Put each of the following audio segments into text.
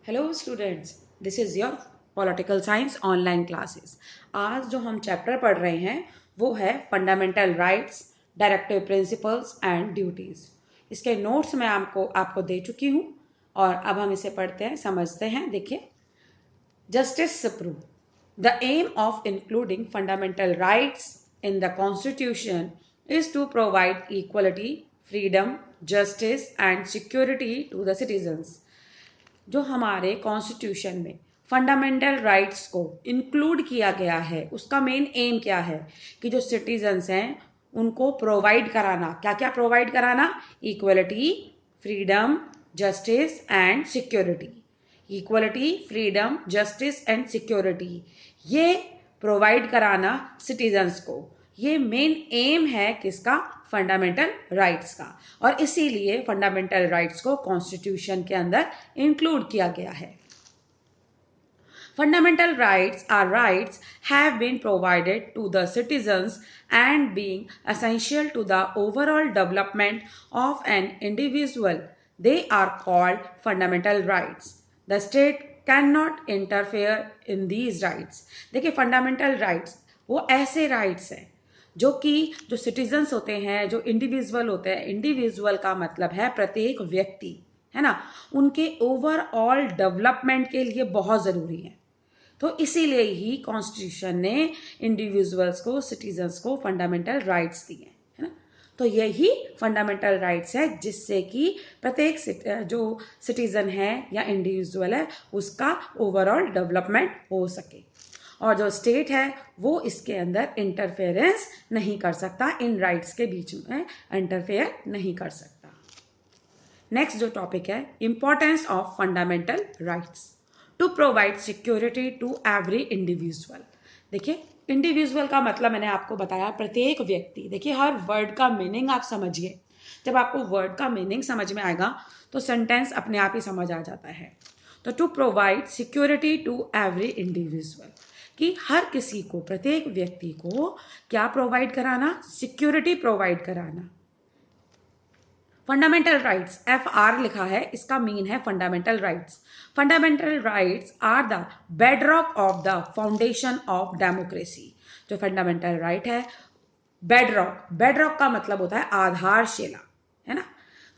Hello students, this is your political science online classes. आज जो हम चैप्टर पढ़ रहे हैं वो है fundamental rights, directive principles and duties. इसके नोट्स मैं आपको दे चुकी हूँ और अब हम इसे पढ़ते हैं, समझते हैं। देखिए, Justice Supreme. The aim of including fundamental rights in the Constitution is to provide equality, freedom, justice, and security to the citizens. जो हमारे कॉन्स्टिट्यूशन में फंडामेंटल राइट्स को इंक्लूड किया गया है, उसका मेन एम क्या है कि जो सिटीजन्स हैं उनको प्रोवाइड कराना। क्या क्या प्रोवाइड कराना? Equality, freedom, justice and security. Equality, freedom, justice and security, ये प्रोवाइड कराना सिटीजन्स को। ये मेन एम है किसका? फंडामेंटल राइट्स का। और इसीलिए फंडामेंटल राइट्स को कॉन्स्टिट्यूशन के अंदर इंक्लूड किया गया है। Fundamental rights are rights have been provided to the citizens and being essential to the overall development of an individual. They are called fundamental rights. The state cannot interfere in these rights. देखिए, fundamental rights वो ऐसे rights हैं जो कि जो citizens होते हैं, जो इंडिविजुअल होते हैं, इंडिविजुअल का मतलब है प्रत्येक व्यक्ति, है ना, उनके ओवरऑल डेवलपमेंट के लिए बहुत ज़रूरी है। तो इसीलिए ही कॉन्स्टिट्यूशन ने इंडिविजुअल्स को, सिटीजन्स को फंडामेंटल राइट्स दिए, है ना। तो यही फंडामेंटल राइट्स है जिससे कि प्रत्येक जो सिटीजन है या इंडिविजुअल है उसका ओवरऑल डेवलपमेंट हो सके। और जो स्टेट है वो इसके अंदर इंटरफेरेंस नहीं कर सकता, इन राइट्स के बीच में इंटरफेयर नहीं कर सकता। नेक्स्ट जो टॉपिक है, importance of fundamental rights to provide security to every individual. देखिए, इंडिविजुअल का मतलब मैंने आपको बताया प्रत्येक व्यक्ति। देखिए, हर वर्ड का मीनिंग आप समझिए। जब आपको वर्ड का मीनिंग समझ में आएगा तो सेंटेंस अपने आप ही समझ आ जाता है। तो to provide security to every individual, कि हर किसी को, प्रत्येक व्यक्ति को क्या प्रोवाइड कराना? सिक्योरिटी प्रोवाइड कराना। फंडामेंटल राइट्स, FR लिखा है, इसका मीन है fundamental rights. Fundamental rights are the bedrock of the foundation of democracy. जो फंडामेंटल राइट है, बेडरॉक, बेडरॉक का मतलब होता है आधारशिला, है ना।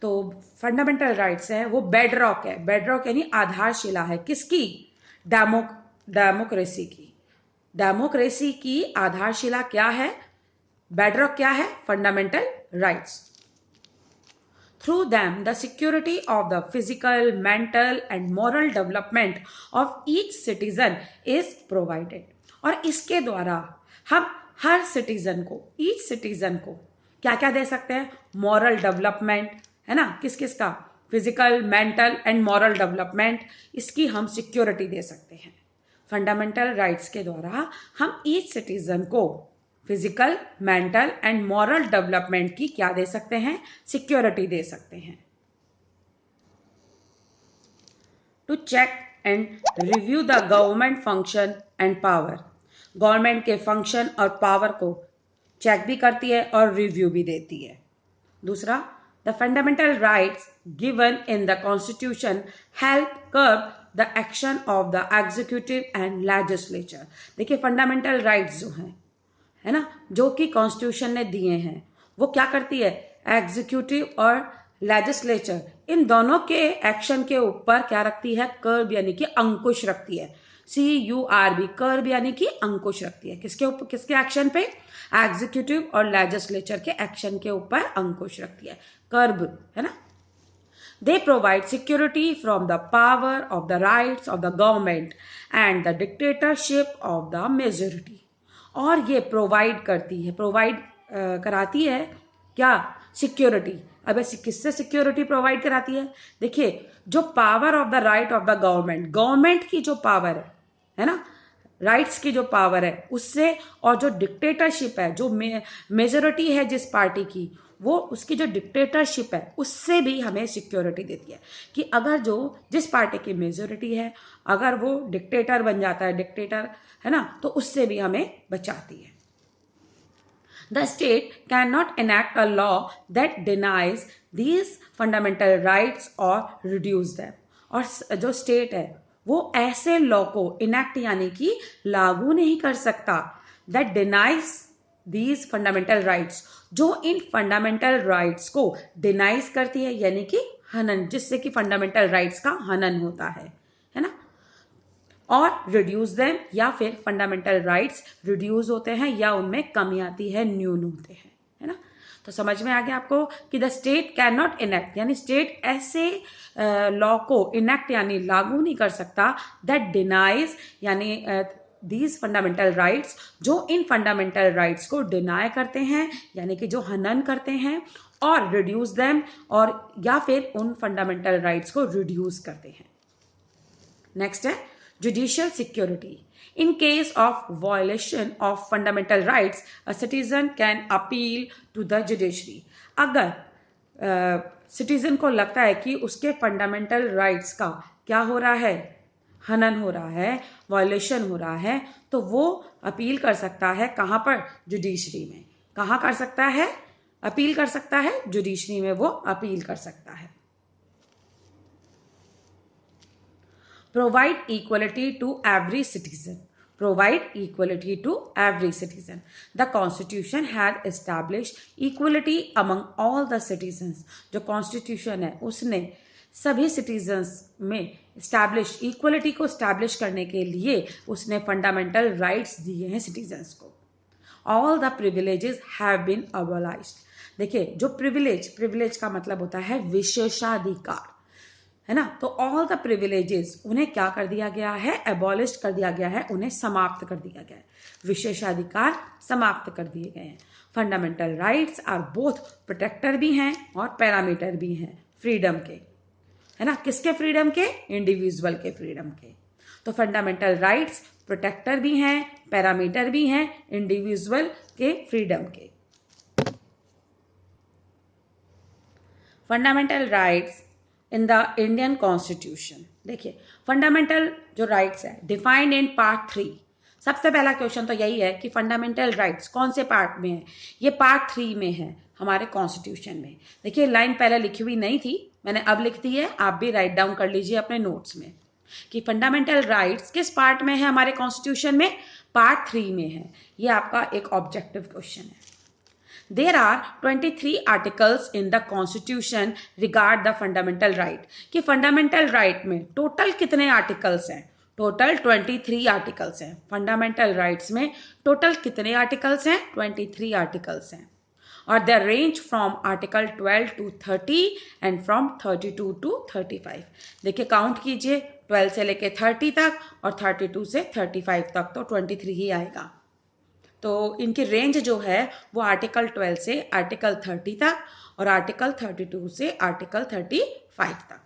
तो फंडामेंटल राइट्स है वो बेडरॉक है। बेडरॉक यानी आधारशिला है किसकी? डेमोक्रेसी की। डेमोक्रेसी की आधारशिला क्या है? बेडरॉक क्या है? Fundamental rights. Through them, the security of the physical, mental and moral development of each citizen is provided. और इसके द्वारा हम हर सिटीजन को, ईच सिटीजन को क्या क्या दे सकते हैं? मॉरल डेवलपमेंट, है ना, किस किस का? Physical, mental and moral development, इसकी हम सिक्योरिटी दे सकते हैं। फंडामेंटल राइट्स के द्वारा हम ईच सिटीजन को physical, mental and moral development की क्या दे सकते हैं? सिक्योरिटी दे सकते हैं। To check and review the government function and power, government के फंक्शन और पावर को चेक भी करती है और रिव्यू भी देती है। दूसरा, the fundamental rights given in the constitution help curb the action of the executive and legislature. देखिए, फंडामेंटल राइट्स जो हैं, है ना, जो कि कॉन्स्टिट्यूशन ने दिए हैं, वो क्या करती है? एग्जीक्यूटिव और लेजिस्लेचर, इन दोनों के एक्शन के ऊपर क्या रखती है? कर्ब यानी कि अंकुश रखती है। CURB, कर्ब यानी कि अंकुश रखती है। किसके ऊपर? किसके एक्शन पे? एग्जीक्यूटिव और लेजिस्लेचर के एक्शन के ऊपर अंकुश रखती है, कर्ब, है ना। They provide security from the power of the rights of the government and the dictatorship of the majority. और ये प्रोवाइड करती है, प्रोवाइड कराती है क्या? सिक्योरिटी। अब ऐसी किससे सिक्योरिटी प्रोवाइड कराती है? देखिए, जो power of the right of the government, government की जो पावर है ना, राइट्स की जो पावर है उससे, और जो डिक्टेटरशिप है, जो मेजोरिटी है जिस पार्टी की, वो उसकी जो डिक्टेटरशिप है उससे भी हमें सिक्योरिटी देती है कि अगर जो जिस पार्टी की मेजोरिटी है अगर वो डिक्टेटर बन जाता है, डिक्टेटर, है ना, तो उससे भी हमें बचाती है। The state cannot enact a law that denies these fundamental rights or reduce them. और जो स्टेट है वो ऐसे लॉ को इनेक्ट यानी कि लागू नहीं कर सकता that denies these fundamental rights, जो इन फंडामेंटल राइट्स को डिनाइज करती है यानी कि हनन, जिससे कि फंडामेंटल राइट्स का हनन होता है ना, और रिड्यूस देम, या फिर फंडामेंटल राइट्स रिड्यूस होते हैं या उनमें कमी आती है, न्यून होते हैं, है ना। तो समझ में आ गया आपको कि the state can not enact, यानी स्टेट ऐसे लॉ को इनेक्ट यानी लागू नहीं कर सकता दैट डिनाइज यानी दीज फंडामेंटल राइट्स, जो इन फंडामेंटल राइट्स को डिनाई करते हैं यानी कि जो हनन करते हैं, और रिड्यूस देम, और या फिर उन फंडामेंटल राइट्स को रिड्यूस करते हैं। नेक्स्ट है judicial security. In case of violation of fundamental rights, a citizen can appeal to the judiciary. अगर सिटीजन को लगता है कि उसके फंडामेंटल राइट्स का क्या हो रहा है, हनन हो रहा है, वायलेशन हो रहा है, तो वो अपील कर सकता है कहाँ पर, जुडिशरी में। कहाँ कर सकता है, अपील कर सकता है, जुडिशरी में वो अपील कर सकता है। Provide equality to every citizen. Provide equality to every citizen. The Constitution had established equality among all the citizens. जो Constitution है उसने सभी citizens में establish equality को establish करने के लिए उसने fundamental rights दिए हैं citizens को. All the privileges have been abolished. देखिए जो privilege का मतलब होता है विशेषाधिकार, है ना। तो ऑल द प्रिविलेजेस उन्हें क्या कर दिया गया है, एबॉलिश कर दिया गया है, उन्हें समाप्त कर दिया गया है, विशेषाधिकार समाप्त कर दिए गए हैं। Fundamental rights are both protector भी हैं और पैरामीटर भी हैं फ्रीडम के, है ना। किसके फ्रीडम के, इंडिविजुअल के फ्रीडम के। तो फंडामेंटल राइट्स प्रोटेक्टर भी हैं, पैरामीटर भी हैं इंडिविजुअल के फ्रीडम के। Fundamental rights in the Indian constitution. देखिए फंडामेंटल जो राइट्स है डिफाइंड इन पार्ट 3। सबसे पहला क्वेश्चन तो यही है कि फंडामेंटल राइट्स कौन से पार्ट में है, ये पार्ट 3 में है हमारे कॉन्स्टिट्यूशन में। देखिए लाइन पहले लिखी हुई नहीं थी, मैंने अब लिख दी है, आप भी राइट डाउन कर लीजिए अपने नोट्स में कि फंडामेंटल राइट्स किस पार्ट में है हमारे कॉन्स्टिट्यूशन में, पार्ट 3 में है। ये आपका एक ऑब्जेक्टिव क्वेश्चन है। There are 23 articles in the Constitution regard the fundamental right. कि fundamental right में टोटल कितने आर्टिकल्स हैं, टोटल 23 आर्टिकल्स हैं। फंडामेंटल राइट्स में टोटल कितने आर्टिकल्स हैं, 23 आर्टिकल्स हैं। और they range from article 12 to 30 and from 32 to 35। देखिए काउंट कीजिए, 12 से लेके 30 तक और 32 से 35 तक, तो 23 ही आएगा। तो इनकी रेंज जो है वो आर्टिकल 12 से आर्टिकल 30 तक और आर्टिकल 32 से आर्टिकल 35 तक।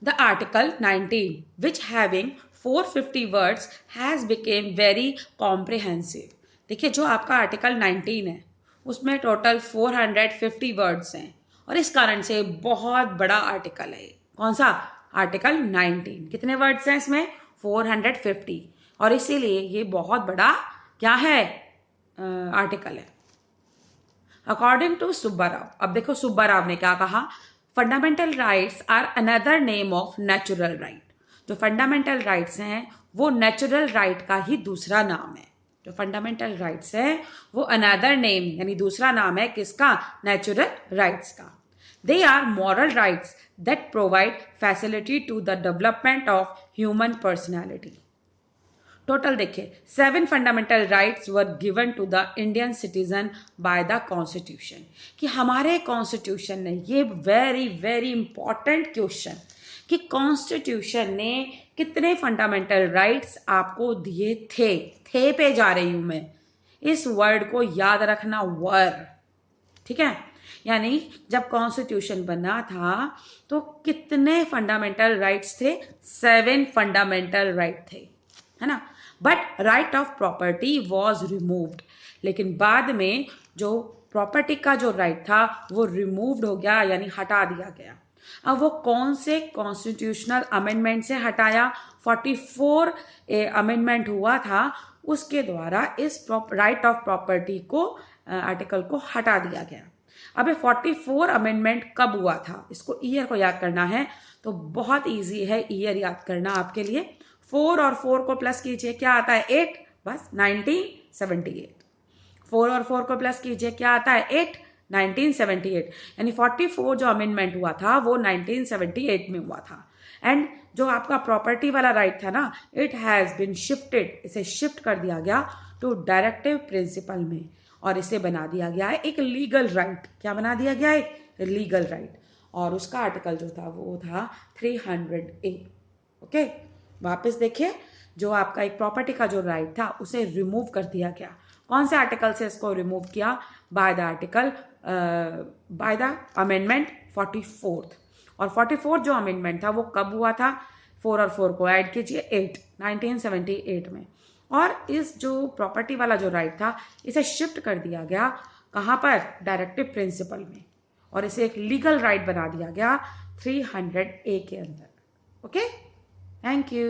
The article 19 which having 450 words has became very comprehensive. देखिए जो आपका आर्टिकल 19 है उसमें टोटल 450 वर्ड्स हैं और इस कारण से बहुत बड़ा आर्टिकल है। कौन सा, आर्टिकल 19। कितने वर्ड्स हैं इसमें, 450, और इसीलिए ये बहुत बड़ा क्या है, आर्टिकल है। अकॉर्डिंग टू सुब्बा राव, अब देखो सुब्बा राव ने क्या कहा, fundamental rights are another name of natural right. जो फंडामेंटल राइट्स हैं वो नेचुरल राइट का ही दूसरा नाम है। जो फंडामेंटल राइट्स है वो अनदर नेम यानी दूसरा नाम है किसका, नेचुरल राइट्स का। They are moral rights that provide facility to the development of human personality. Total देखिए 7 fundamental rights were given to the Indian citizen by the constitution. कि हमारे कॉन्स्टिट्यूशन ने, ये वेरी वेरी इंपॉर्टेंट क्वेश्चन, कि constitution ने कितने fundamental rights आपको दिए थे पे जा रही हूं मैं, इस वर्ड को याद रखना, वर, ठीक है। यानी जब कॉन्स्टिट्यूशन बना था तो कितने फंडामेंटल राइट्स थे, 7 फंडामेंटल राइट थे, है ना। But right of property was removed, लेकिन बाद में जो प्रॉपर्टी का जो राइट था वो रिमूव्ड हो गया यानी हटा दिया गया। अब वो कौन से कॉन्स्टिट्यूशनल अमेंडमेंट से हटाया, 44 अमेंडमेंट हुआ था, उसके द्वारा इस राइट ऑफ प्रॉपर्टी को, आर्टिकल को हटा दिया गया। अब 44 अमेंडमेंट कब हुआ था, इसको ईयर को याद करना है, तो बहुत इजी है ईयर याद करना आपके लिए। 4 और 4 को प्लस कीजिए, क्या आता है 8, बस 1978। 4 और 4 को प्लस कीजिए, क्या आता है 8, 1978। यानी 44 जो अमेंडमेंट हुआ था वो 1978 में हुआ था। एंड जो आपका प्रॉपर्टी वाला राइट था ना, इट हैज बीन शिफ्टेड, इसे शिफ्ट कर दिया गया टू डायरेक्टिव प्रिंसिपल में, और इसे बना दिया गया है एक लीगल राइट। क्या बना दिया गया है, लीगल राइट। और उसका आर्टिकल जो था वो था 300A। ओके, वापस देखिए, जो आपका एक प्रॉपर्टी का जो राइट था उसे रिमूव कर दिया गया। कौन से आर्टिकल से इसको रिमूव किया, by the article, by the amendment 44। और 44 जो अमेंडमेंट था वो कब हुआ था, 4 और 4 को ऐड कीजिए 8, 1978 में। और इस जो प्रॉपर्टी वाला जो राइट था इसे शिफ्ट कर दिया गया कहाँ पर, डायरेक्टिव प्रिंसिपल में, और इसे एक लीगल राइट बना दिया गया 300A के अंदर। Okay, thank you.